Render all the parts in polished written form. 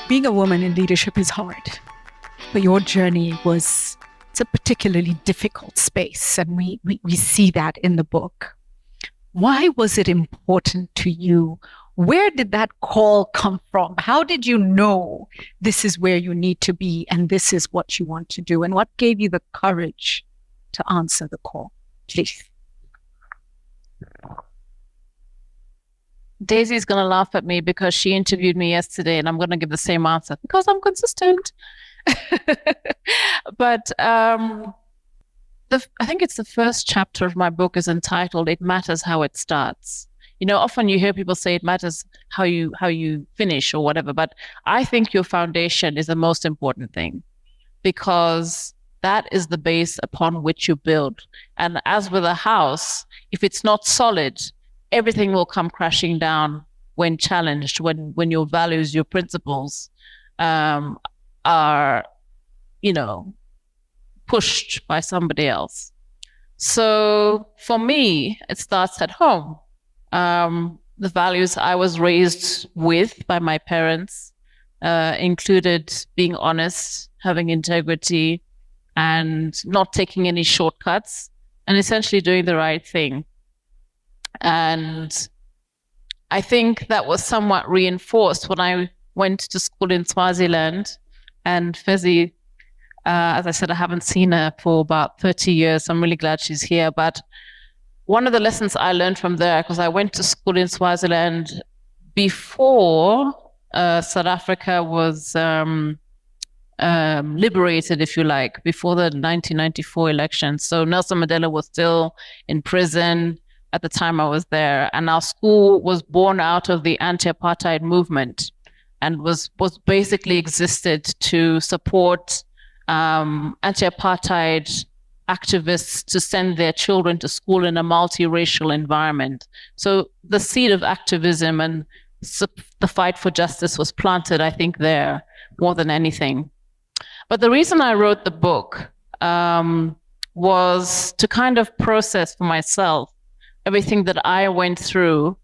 Being a woman in leadership is hard, but your journey it's a particularly difficult space, and we see that in the book. Why was it important to you? Where did that call come from? How did you know this is where you need to be and this is what you want to do? And what gave you the courage to answer the call? Please. Daisy's going to laugh at me because she interviewed me yesterday and I'm going to give the same answer because I'm consistent. But I think it's the first chapter of my book is entitled, It Matters How It Starts. You know, often you hear people say it matters how you finish or whatever, but I think your foundation is the most important thing because that is the base upon which you build. And as with a house, if it's not solid, everything will come crashing down when challenged, when your values, your principles are, pushed by somebody else. So for me, it starts at home. The values I was raised with by my parents included being honest, having integrity, and not taking any shortcuts, and essentially doing the right thing. And I think that was somewhat reinforced when I went to school in Swaziland. And Fezi, as I said, I haven't seen her for about 30 years. So I'm really glad she's here. But one of the lessons I learned from there, because I went to school in Swaziland before South Africa was liberated, if you like, before the 1994 election. So Nelson Mandela was still in prison at the time I was there. And our school was born out of the anti-apartheid movement and was basically existed to support anti-apartheid activists to send their children to school in a multiracial environment. So the seed of activism and the fight for justice was planted, I think, there more than anything. But the reason I wrote the book was to kind of process for myself everything that I went through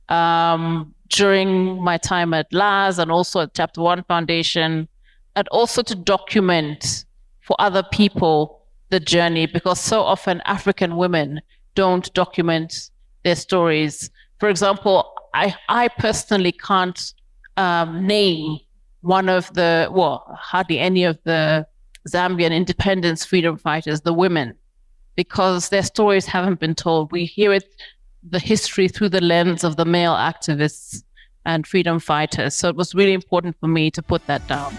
during my time at LAS and also at Chapter One Foundation, and also to document for other people the journey, because so often African women don't document their stories. For example, I personally can't name one of hardly any of the Zambian independence freedom fighters, the women, because their stories haven't been told. We hear the history through the lens of the male activists and freedom fighters. So it was really important for me to put that down.